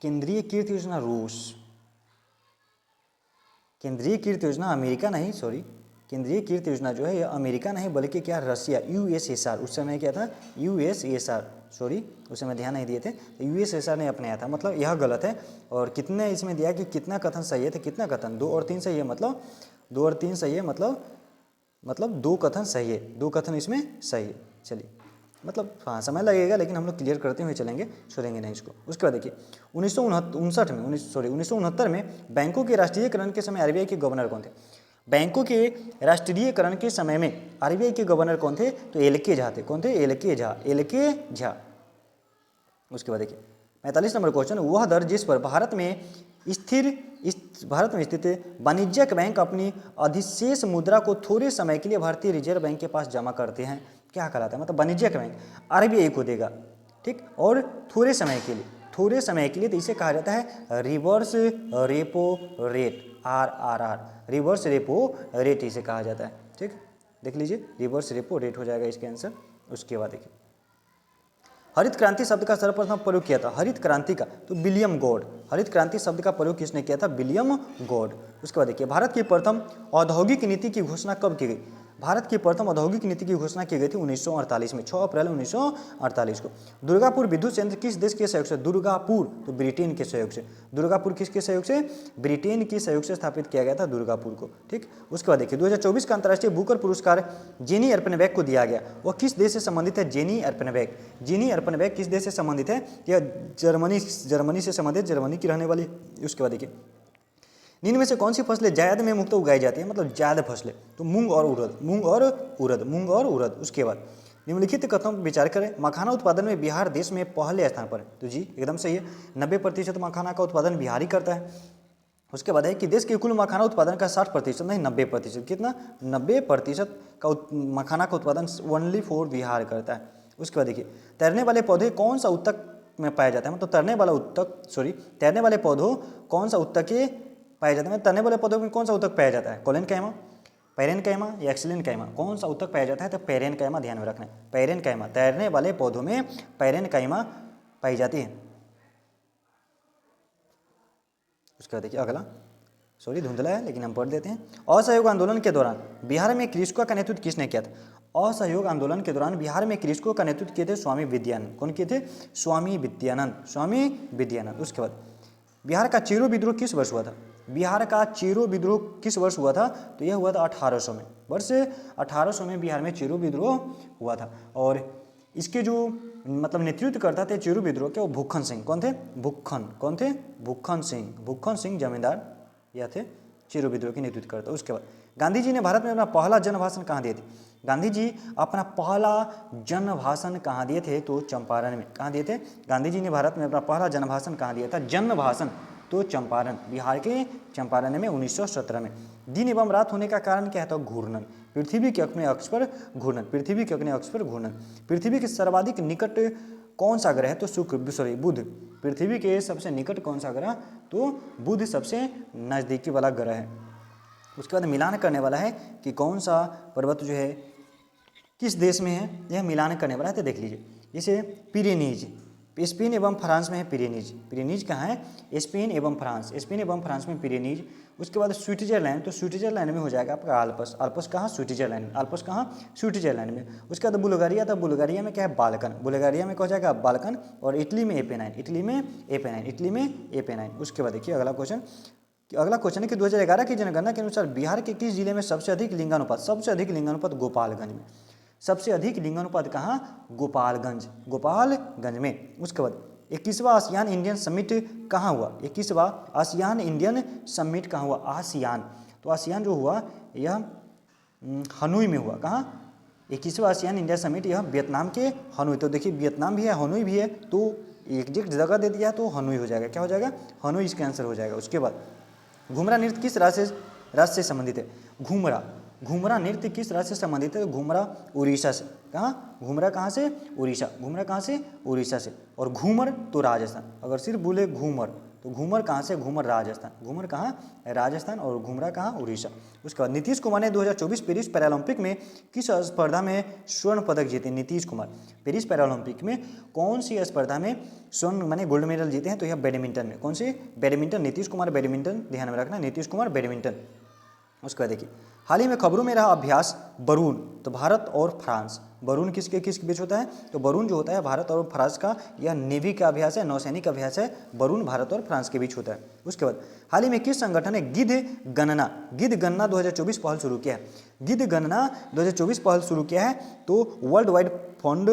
केंद्रीय कीर्ति योजना रूस, केंद्रीय कीर्ति योजना अमेरिका नहीं, सॉरी, केंद्रीय कीर्ति योजना जो है ये अमेरिका नहीं बल्कि क्या रसिया, यूएसएसआर, उस समय क्या था यूएसएसआर, सॉरी उस समय ध्यान नहीं दिए थे, तो यूएसएसआर ने अपनाया था, मतलब यह गलत है। और कितने इसमें दिया कि कितना कथन सही है, तो कितना कथन 2 और 3 सही है, मतलब 2 और 3 सही है, मतलब 2 कथन सही है, 2 कथन इसमें सही है। चलिए मतलब हाँ समय लगेगा लेकिन हम लोग क्लियर करते हुए चलेंगे, छोड़ेंगे नहीं इसको। उसके बाद देखिए 1969 में बैंकों के राष्ट्रीयकरण के समय आरबीआई के गवर्नर कौन थे। बैंकों के राष्ट्रीयकरण के समय में आरबीआई के गवर्नर कौन थे, तो एल के झा थे। कौन थे, एल के झा, एल के झा। उसके बाद देखिए 45 नंबर क्वेश्चन, वह दर जिस पर भारत में स्थित वाणिज्यिक बैंक अपनी अधिशेष मुद्रा को थोड़े समय के लिए भारतीय रिजर्व बैंक के पास जमा करते हैं, क्या कहलाता है, मतलब वाणिज्यिक बैंक आरबीआई को देगा, ठीक, और थोड़े समय के लिए, थोड़े समय के लिए, तो इसे कहा जाता है reverse repo rate, RRR, reverse repo rate इसे कहा जाता है, ठीक, देख लीजिए रिवर्स रेपो रेट हो जाएगा इसके आंसर। उसके बाद देखिए हरित क्रांति शब्द का सर्वप्रथम प्रयोग किया था, हरित क्रांति का, तो विलियम गॉड, हरित क्रांति शब्द का प्रयोग किसने किया था, विलियम गॉड। उसके बाद देखिए भारत की प्रथम औद्योगिक नीति की घोषणा कब की गई। भारत की प्रथम औद्योगिक नीति की घोषणा की गई थी 1948 में, 6 अप्रैल 1948 को। दुर्गापुर विद्युत संयंत्र किस देश के सहयोग से, दुर्गापुर तो ब्रिटेन के सहयोग से, दुर्गापुर किसके सहयोग से, ब्रिटेन के सहयोग से स्थापित किया गया था दुर्गापुर को, ठीक। उसके बाद देखिए 2024 का अंतर्राष्ट्रीय बुकर पुरस्कार जेनी अर्पनबैक को दिया गया, वह किस देश से संबंधित है, जेनी अर्पनबैक। जेनी अर्पनबैक किस देश से संबंधित है, यह जर्मनी से संबंधित, जर्मनी की रहने वाली। उसके बाद देखिए निम्न में से कौन सी फसलें जायद में मुक्त उगाई जाती है, मतलब जायद फसलें, तो मूंग और उड़द, मूंग और उड़द, मूंग और उड़द। उसके बाद निम्नलिखित कथनों पर विचार करें, मखाना उत्पादन में बिहार देश में पहले स्थान पर है, तो जी एकदम सही है, 90% मखाना का उत्पादन बिहार ही करता है। उसके बाद है कि देश के कुल मखाना उत्पादन का 60% नहीं 90%, कितना 90% का मखाना का उत्पादन ओनली फॉर बिहार करता है। उसके बाद देखिए तैरने वाले पौधे कौन सा उत्तक में पाया जाता है, मतलब तैरने वाले पौधों कौन सा उत्तक के पाया जाता है, तैरने वाले पौधों में कौन सा उत्तक पाया जाता है, कोलेनकाइमा, पैरेनकाइमा या एक्सीलेनकाइमा, कौन सा उत्तक पाया जाता है, तो पैरेनकाइमा, ध्यान में रखना है, पैरेनकाइमा, तैरने वाले पौधों में पैरेनकाइमा पाई जाती है। उसके बाद देखिए अगला, सॉरी धुंधला है लेकिन हम पढ़ देते हैं। असहयोग आंदोलन के दौरान बिहार में कृषकों का नेतृत्व किसने किया था। असहयोग आंदोलन के दौरान बिहार में कृषकों का नेतृत्व किए थे स्वामी विद्यानंद। कौन किए थे, स्वामी विद्यानंद, स्वामी विद्यानंद। उसके बाद बिहार का चेरो विद्रोह किस वर्ष हुआ था। बिहार का चेरो विद्रोह किस वर्ष हुआ था, तो यह हुआ था 1800 में, वर्ष 1800 में बिहार में चेरो विद्रोह हुआ था। और इसके जो मतलब नेतृत्व करता थे चिरू विद्रोह के, वो भुक्खन सिंह। कौन थे? भुक्खन। कौन थे? भुक्खन सिंह। भुक्खन सिंह जमींदार या थे चिरू विद्रोह के नेतृत्व करता। उसके बाद गांधी जी ने भारत में अपना पहला जन भाषण कहाँ दिए थे? गांधी जी अपना पहला जन भाषण कहाँ दिए थे? तो चंपारण में। कहाँ दिए थे? गांधी जी ने भारत में अपना पहला जन भाषण कहाँ दिया था? जन भाषण तो चंपारण, बिहार के चंपारण में 1917 में। दिन एवं रात होने का कारण क्या है? तो घूर्णन। पृथ्वी के अपने अक्ष पर घूर्णन। पृथ्वी के अपने अक्ष पर घूर्णन। पृथ्वी के सर्वाधिक निकट कौन सा ग्रह है? तो शुक्र, सॉरी बुध। पृथ्वी के सबसे निकट कौन सा ग्रह? तो बुध सबसे नज़दीकी वाला ग्रह है। उसके बाद मिलान करने वाला है कि कौन सा पर्वत जो है किस देश में है, यह मिलान करने वाला है। तो देख लीजिए, जैसे पिरेनीज, स्पेन एवं फ्रांस में है पिरेनीज। पिरेनीज कहाँ है? स्पेन एवं फ्रांस। स्पेन एवं फ्रांस में पिरेनीज। उसके बाद स्विट्जरलैंड, तो स्विट्जरलैंड में हो जाएगा आपका आल्प्स। आल्प्स कहाँ? स्विट्जरलैंड। आल्प्स कहाँ? स्विट्जरलैंड में। उसके बाद बुल्गारिया, तो बुल्गारिया में क्या है? बाल्कन। बुल्गारिया में क्या हो जाएगा? बाल्कन। और इटली में एपेनाइन। इटली में एपेनाइन। इटली में एपेनाइन। उसके बाद देखिए अगला क्वेश्चन है कि 2011 की जनगणना के अनुसार बिहार के किस जिले में सबसे अधिक लिंगानुपात? सबसे अधिक लिंगानुपात गोपालगंज में। सबसे अधिक लिंगानुपात कहाँ? गोपालगंज। गोपालगंज में। उसके बाद 21वां आसियान इंडियन समिट कहाँ हुआ? 21वां आसियान इंडियन समिट कहाँ हुआ? आसियान, तो आसियान जो हुआ यह हनोई में हुआ। कहाँ? 21वां आसियान इंडिया समिट यह वियतनाम के हनोई। तो देखिए वियतनाम भी है, हनोई भी है, तो एग्जैक्ट जगह दे दिया तो हनोई हो जाएगा। क्या हो जाएगा? हनोई इसका आंसर हो जाएगा। उसके बाद घुमरा नृत्य किस राज्य से संबंधित है? घुमरा नृत्य किस राज्य से संबंधित है? घुमरा उड़ीसा से। कहाँ? घुमरा कहाँ से? उड़ीसा। घुमरा कहाँ से? उड़ीसा से। और घूमर तो राजस्थान। अगर सिर्फ बोले घूमर तो घूमर कहाँ से? घूमर राजस्थान। घूमर कहाँ? राजस्थान। और घुमरा कहाँ? उड़ीसा। उसके बाद नीतीश कुमार ने 2024 पेरिस पैरालंपिक में किस स्पर्धा में स्वर्ण पदक जीते? नीतीश कुमार पेरिस पैरालंपिक में कौन सी स्पर्धा में स्वर्ण माने गोल्ड मेडल जीते हैं? तो यह बैडमिंटन में। कौन से? बैडमिंटन। नीतीश कुमार बैडमिंटन, ध्यान में रखना, नीतीश कुमार बैडमिंटन। उसके बाद देखिए हाल ही में खबरों में रहा अभ्यास बरून, तो भारत और फ्रांस। बरून किसके बीच होता है? तो बरून जो होता है भारत और फ्रांस का, यह नेवी का अभ्यास है, नौसैनिक अभ्यास है। बरून भारत और फ्रांस के बीच होता है। उसके बाद हाल ही में किस संगठन ने गिद्ध गणना 2024 पहल शुरू किया है? गिद्ध गणना 2024 पहल शुरू किया है तो world wide fund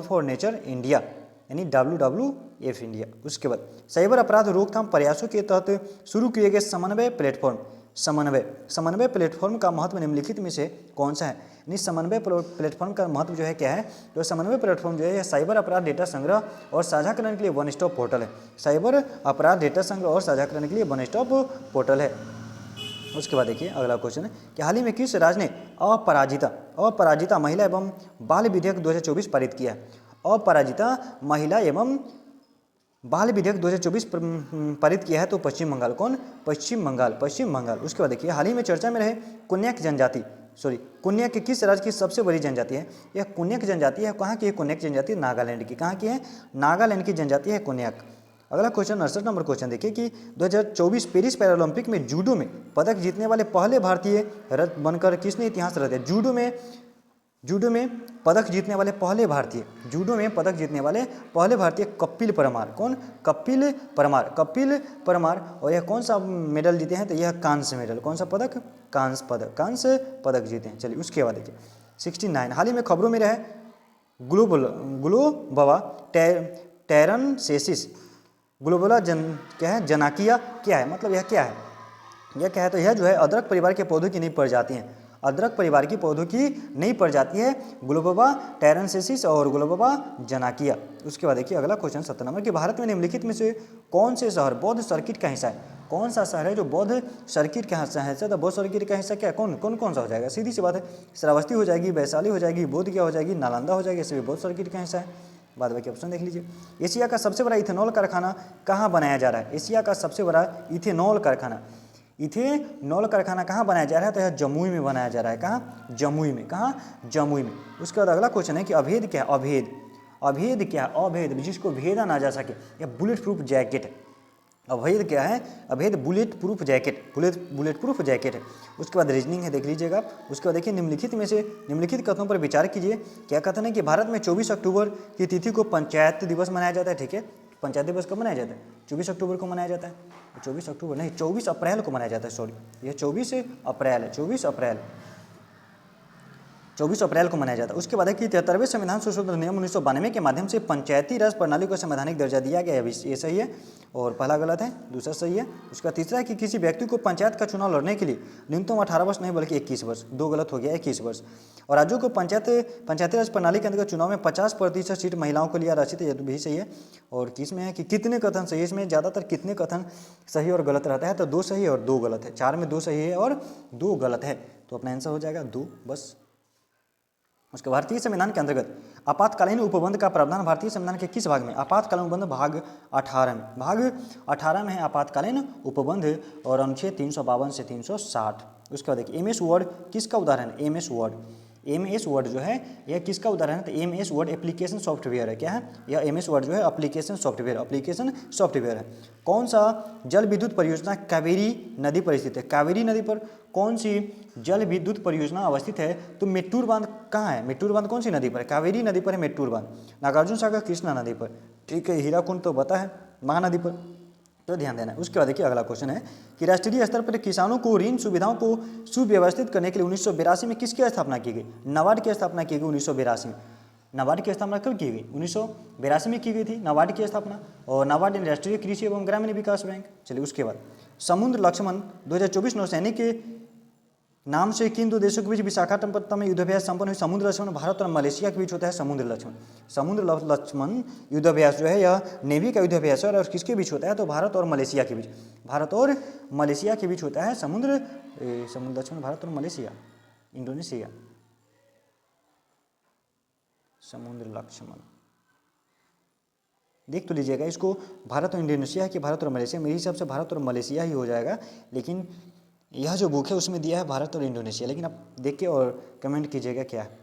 for nature India, यानी WWF इंडिया। उसके बाद साइबर अपराध रोकथाम प्रयासों के तहत शुरू किए गए समन्वय प्लेटफॉर्म का महत्व निम्नलिखित में से कौन सा है? यानी समन्वय प्लेटफॉर्म का महत्व जो है क्या है? तो समन्वय प्लेटफॉर्म जो है यह साइबर अपराध डेटा संग्रह और साझाकरण के लिए वन स्टॉप पोर्टल है। साइबर अपराध डेटा संग्रह और साझाकरण के लिए वन स्टॉप पोर्टल है। उसके बाद देखिए अगला क्वेश्चन है कि हाल ही में किस राज्य ने अपराजिता महिला एवं बाल विधेयक 2024 पारित किया है? अपराजिता महिला एवं बाल विधेयक 2024 पारित किया है तो पश्चिम बंगाल। कौन? पश्चिम बंगाल। उसके बाद देखिए हाल ही में चर्चा में रहे कुन्याक जनजाति, कुन्याक किस राज्य की सबसे बड़ी जनजाति है? यह कुन्याक जनजाति है। कहाँ की है कुन्याक जनजाति? नागालैंड की। कहाँ की है? नागालैंड की जनजाति है कुन्याक। अगला क्वेश्चन 68 नंबर क्वेश्चन देखिए कि 2024 पेरिस पैरालंपिक में जूडो में पदक जीतने वाले पहले भारतीय बनकर किसने इतिहास रच दिया? जूडो में पदक जीतने वाले पहले भारतीय कपिल परमार। कौन? कपिल परमार। और यह कौन सा मेडल जीते हैं? तो यह कांस्य मेडल। कौन सा पदक? कांस्य पदक जीते हैं। चलिए उसके बाद देखिए 69 हाल ही में खबरों में रहे ग्लोबोवा टेरनसेसिस। ग्लोबोला क्या है? जनाकिया क्या है? मतलब यह क्या है? तो यह जो है अदरक परिवार के पौधों की नई प्रजाति है। अदरक परिवार की पौधों की नई प्रजाति है ग्लोबोवा टेरनसेसिस और ग्लोबोवा जनाकिया। उसके बाद देखिए अगला क्वेश्चन 70 नंबर कि भारत में निम्नलिखित में से कौन से शहर बौद्ध सर्किट का हिस्सा है? कौन सा शहर है जो बौद्ध सर्किट का हिस्सा है? तो बौद्ध सर्किट का हिस्सा क्या? कौन सा हो जाएगा? सीधी सी बात है, श्रावस्ती हो जाएगी, वैशाली हो जाएगी, बोधगया हो जाएगी, नालंदा हो जाएगी। सभी बौद्ध सर्किट का हिस्सा है। बाद बाकी ऑप्शन देख लीजिए। एशिया का सबसे बड़ा इथेनॉल कारखाना कहाँ बनाया जा रहा है? एशिया का सबसे बड़ा इथेनॉल कारखाना कहाँ बनाया जा रहा है? तो यह जमुई में बनाया जा रहा है। कहाँ? जमुई में। उसके बाद अगला क्वेश्चन है कि अभेद क्या है? अभेद जिसको भेदा ना जा सके, यह बुलेट प्रूफ जैकेट है। अभेद क्या है? अभेद बुलेट प्रूफ जैकेट है। उसके बाद रीजनिंग है, देख लीजिएगा। उसके बाद देखिए निम्नलिखित कथनों पर विचार कीजिए। क्या कथन है कि भारत में 24 अक्टूबर की तिथि को पंचायत दिवस मनाया जाता है। ठीक है, पंचायत दिवस कब मनाया जाता है? 24 अक्टूबर को मनाया जाता है। 24 अक्टूबर नहीं, 24 अप्रैल को मनाया जाता है। सॉरी, यह 24 अप्रैल है। 24 अप्रैल को मनाया जाता है। उसके बाद है कि 73वें संविधान संशोधन अधिनियम 1992 के माध्यम से पंचायती राज प्रणाली को संवैधानिक दर्जा दिया गया है। ये सही है और पहला गलत है, दूसरा सही है। उसका तीसरा है कि किसी व्यक्ति को पंचायत का चुनाव लड़ने के लिए न्यूनतम 18 वर्ष नहीं बल्कि 21 वर्ष, दो गलत हो गया, 21 वर्ष। और राज्यों को पंचायती राज प्रणाली के अंतर्गत चुनाव में 50% सीट महिलाओं को लिए आरक्षित है, ये भी सही है। और किसमें है कि कितने कथन सही है, इसमें ज़्यादातर कितने कथन सही और गलत रहता है, तो 2 सही और 2 गलत है। 4 में 2 सही है और 2 गलत है, तो अपना आंसर हो जाएगा 2 बस। उसके भारतीय संविधान के अंतर्गत आपातकालीन उपबंध का प्रावधान भारतीय संविधान के किस भाग में? आपातकालीन उपबंध भाग 18 में, भाग 18 में है आपातकालीन उपबंध और अनुच्छेद 352 से 360। उसके बाद देखिए एमएस वर्ड किसका उदाहरण है? एमएस वर्ड, एमएस वर्ड जो है यह किसका उदाहरण है? तो एमएस वर्ड एप्लीकेशन सॉफ्टवेयर है। क्या है यह? एमएस वर्ड जो है एप्लीकेशन सॉफ्टवेयर है। कौन सा जल विद्युत परियोजना कावेरी नदी पर स्थित है? कावेरी नदी पर कौन सी जल विद्युत परियोजना अवस्थित है? तो मेट्टूर बांध कहाँ है? मेट्टूर बांध कौन सी नदी पर है? कावेरी नदी पर है मेट्टूर बांध। नागार्जुन सागर कृष्णा नदी पर, ठीक है। हीराकुंड तो बता है महानदी पर, तो ध्यान देना है। उसके बाद देखिए अगला क्वेश्चन है कि राष्ट्रीय स्तर पर किसानों को ऋण सुविधाओं को सुव्यवस्थित करने के लिए 1982 में किसकी स्थापना की गई? नाबार्ड की स्थापना की गई 1982 में। नाबार्ड की स्थापना कब की गई? 1982 में की गई थी नाबार्ड की स्थापना। और नाबार्ड राष्ट्रीय कृषि एवं ग्रामीण विकास बैंक। चलिए उसके बाद समुद्र लक्ष्मण 2024 नौसैनिक के नाम से किन 2 देशों के बीच विशाखापट्टनम में युद्धाभ्यास संपन्न हुई? समुद्र लक्ष्मण भारत और मलेशिया के बीच होता है समुद्र लक्ष्मण युद्धाभ्यास जो है यह नेवी का युद्धाभ्यास है। और किसके बीच होता है? तो भारत और मलेशिया के बीच, भारत और मलेशिया के बीच होता है समुद्र लक्ष्मण, भारत और मलेशिया, इंडोनेशिया, समुद्र लक्ष्मण देख तो लीजिएगा इसको, भारत और इंडोनेशिया कि भारत और मलेशिया, मेरे हिसाब से भारत और मलेशिया ही हो जाएगा, लेकिन यह जो बुक है उसमें दिया है भारत और इंडोनेशिया, लेकिन आप देखिए और कमेंट कीजिएगा क्या है।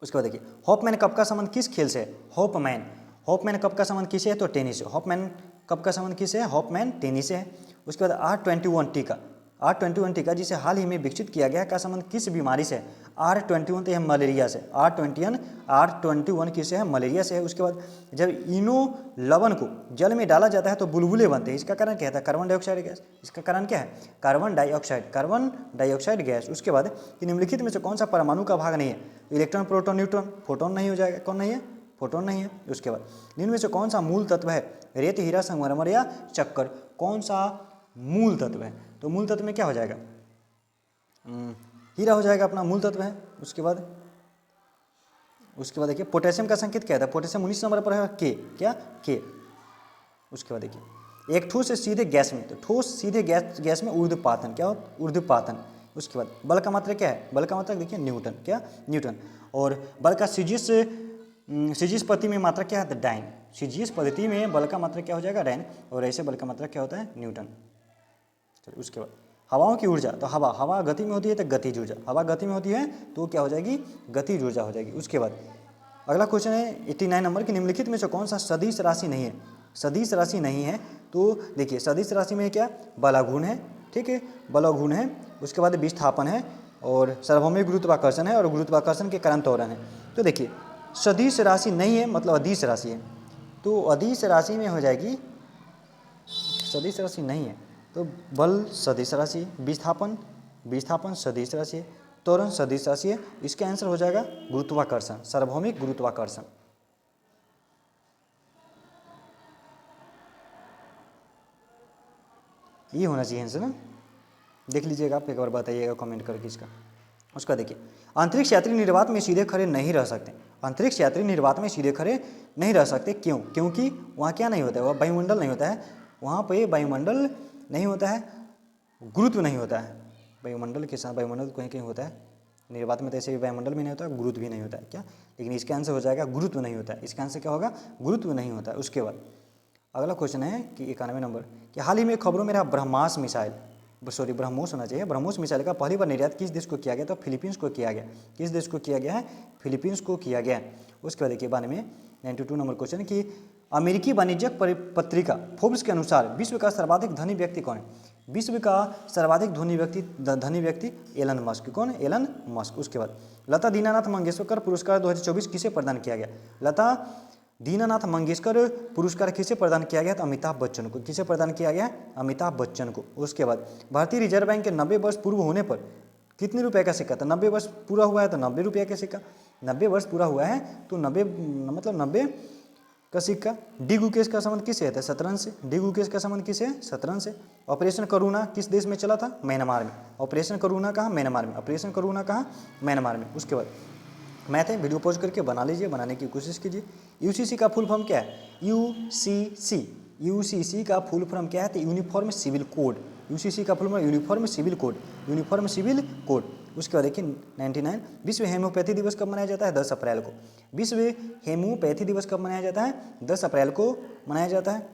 उसके बाद देखिए हॉपमैन कप का संबंध किस खेल से है? हॉपमैन कप का संबंध किसे है? तो टेनिस से। हॉपमैन कप का संबंध किसे है? हॉपमैन टेनिस से है। उसके बाद R21 टीका जिसे हाल ही में विकसित किया गया का संबंध किस बीमारी से है? R21 तो यह मलेरिया से, R21 किससे है? मलेरिया से है। उसके बाद जब इनो लवण को जल में डाला जाता है तो बुलबुले बनते हैं, इसका कारण क्या है? Carbon dioxide gas. इसका कारण क्या है? Carbon dioxide gas. उसके बाद कि निम्नलिखित में से कौन सा परमाणु का भाग नहीं है? इलेक्ट्रॉन, प्रोटॉन, न्यूट्रॉन, फोटोन नहीं हो जाएगा। कौन नहीं है? फोटोन नहीं है। उसके बाद निम्न में से कौन सा मूल तत्व है? रेत, हीरा, संगमरमर या चक्कर? कौन सा मूल तत्व है? तो मूल तत्व में क्या हो जाएगा? हीरा हो जाएगा, अपना मूल तत्व है। उसके बाद देखिए पोटेशियम का संकेत क्या था? पोटेशियम 19 नंबर पर है के, क्या के। उसके बाद देखिए एक ठोस से सीधे गैस में, तो ठोस सीधे गैस में ऊर्ध्वपातन, क्या होता? ऊर्ध्वपातन। उसके बाद बल का मात्रक क्या है? बल का मात्रक देखिए न्यूटन, क्या? न्यूटन। और बल का सीजीस पद्धति में मात्रक क्या है? डाइन। सीजीस पद्धति में बल का मात्रक क्या हो जाएगा? डाइन। और ऐसे बल का मात्रक क्या होता है? न्यूटन। चलिए उसके बाद हवाओं की ऊर्जा, तो हवा गति में होती है तो गतिज ऊर्जा, हवा गति में होती है तो क्या हो जाएगी? गतिज ऊर्जा हो जाएगी। उसके बाद अगला क्वेश्चन है 89 नंबर की, निम्नलिखित में से कौन सा सदिश राशि नहीं है? सदिश राशि नहीं है तो देखिए सदिश राशि में क्या? बलाघूर्ण है, ठीक है, बलाघूर्ण है। उसके बाद विस्थापन है और सार्वभौमिक गुरुत्वाकर्षण है और गुरुत्वाकर्षण के कारण त्वरण है। तो देखिए सदिश राशि नहीं है मतलब अदिश राशि है, तो अदिश राशि में हो जाएगी, सदिश राशि नहीं है तो बल सदिश राशि, विस्थापन सदिश राशि, त्वरण सदिश राशि है। इसका आंसर हो जाएगा गुरुत्वाकर्षण, सार्वभौमिक गुरुत्वाकर्षण। ये होना चाहिए आंसर ना, देख लीजिएगा आप एक बार बताइएगा कमेंट करके इसका। उसका देखिए अंतरिक्ष यात्री निर्वात में सीधे खड़े नहीं रह सकते। अंतरिक्ष यात्री निर्वात में सीधे खड़े नहीं रह सकते, क्यों? क्योंकि वहाँ क्या नहीं होता है? वह वायुमंडल नहीं होता है, वहाँ पे वायुमंडल नहीं होता है, गुरुत्व नहीं होता है। वायुमंडल के साथ वायुमंडल कहीं कहीं होता है, निर्वात में तो ऐसे भी वायुमंडल भी नहीं होता है, गुरुत्व भी नहीं होता है, क्या? लेकिन इसका आंसर हो जाएगा गुरुत्व नहीं होता है। इसका आंसर क्या होगा? गुरुत्व नहीं होता है। उसके बाद अगला क्वेश्चन है कि 91 नंबर कि हाल ही में खबरों में रहा ब्रह्मोस होना चाहिए। ब्रह्मोस मिसाइल का पहली बार निर्यात किस देश को किया गया? तो फिलीपींस को किया गया। किस देश को किया गया है? फिलीपींस को किया गया। उसके बाद देखिए 92 नंबर क्वेश्चन कि अमेरिकी वाणिज्यिक पत्रिका फोर्ब्स के अनुसार विश्व का सर्वाधिक धनी व्यक्ति कौन है? विश्व का सर्वाधिक धनी व्यक्ति एलन मस्क। कौन? Elon Musk. उसके बाद लता दीनानाथ मंगेशकर पुरस्कार 2024 किसे प्रदान किया गया? लता दीनानाथ मंगेशकर पुरस्कार किसे प्रदान किया गया? तो अमिताभ बच्चन को। किसे प्रदान किया गया? अमिताभ बच्चन को। उसके बाद भारतीय रिजर्व बैंक के 90 वर्ष पूर्व होने पर कितने रुपए का सिक्का था? 90 वर्ष पूरा हुआ है तो 90 रुपये का सिक्का। 90 वर्ष पूरा हुआ है तो 90 मतलब 90 का सिक्का। डी गुकेश का संबंध किससे है? शतरंज से। डी गुकेश का संबंध किससे है? शतरंज से। ऑपरेशन करूणा किस देश में चला था? म्यांमार में। ऑपरेशन करूणा कहाँ? म्यांमार में। ऑपरेशन करूणा कहाँ? म्यांमार में। उसके बाद मैथ है, वीडियो पॉज करके बना लीजिए, बनाने की कोशिश कीजिए। यूसीसी का फुल फॉर्म क्या है? यूसीसी का फुल फॉर्म क्या है? तो यूनिफॉर्म सिविल कोड। यूसीसी का full form uniform civil code, uniform civil code. उसके बाद देखिए 99 विश्व हेम्योपैथी दिवस कब मनाया जाता है? 10 अप्रैल को। विश्व हेम्योपैथी दिवस कब मनाया जाता है? 10 अप्रैल को मनाया जाता है।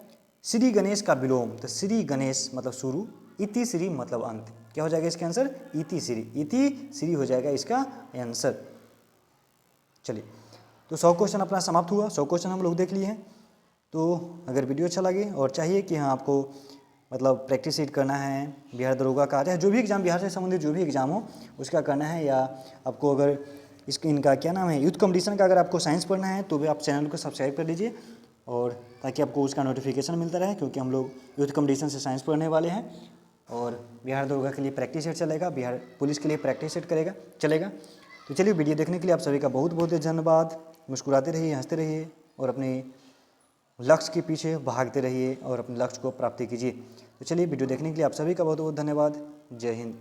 श्री गणेश का विलोम, तो श्री गणेश मतलब शुरू, इति श्री मतलब अंत। क्या हो जाएगा इसका आंसर? इति श्री। इति श्री हो जाएगा इसका आंसर। चलिए, तो 100 क्वेश्चन अपना समाप्त हुआ। 100 क्वेश्चन हम लोग देख लिए हैं। तो अगर वीडियो अच्छा लगे और चाहिए कि हाँ आपको मतलब प्रैक्टिस शीट करना है, बिहार दरोगा का चाहे जो भी एग्ज़ाम, बिहार से संबंधित जो भी एग्ज़ाम हो उसका करना है, या आपको अगर इनका क्या नाम है यूथ कंपटीशन का अगर आपको साइंस पढ़ना है तो भी आप चैनल को सब्सक्राइब कर लीजिए, और ताकि आपको उसका नोटिफिकेशन मिलता रहे, क्योंकि हम लोग यूथ कंपटीशन से साइंस पढ़ने वाले हैं। और बिहार दरोगा के लिए प्रैक्टिस सेट चलेगा, बिहार पुलिस के लिए प्रैक्टिस सेट चलेगा। तो चलिए, वीडियो देखने के लिए आप सभी का बहुत बहुत धन्यवाद। मुस्कुराते रहिए, हंसते रहिए और अपने लक्ष्य के पीछे भागते रहिए और अपने लक्ष्य को प्राप्ति कीजिए। तो चलिए, वीडियो देखने के लिए आप सभी का बहुत बहुत धन्यवाद। जय हिंद।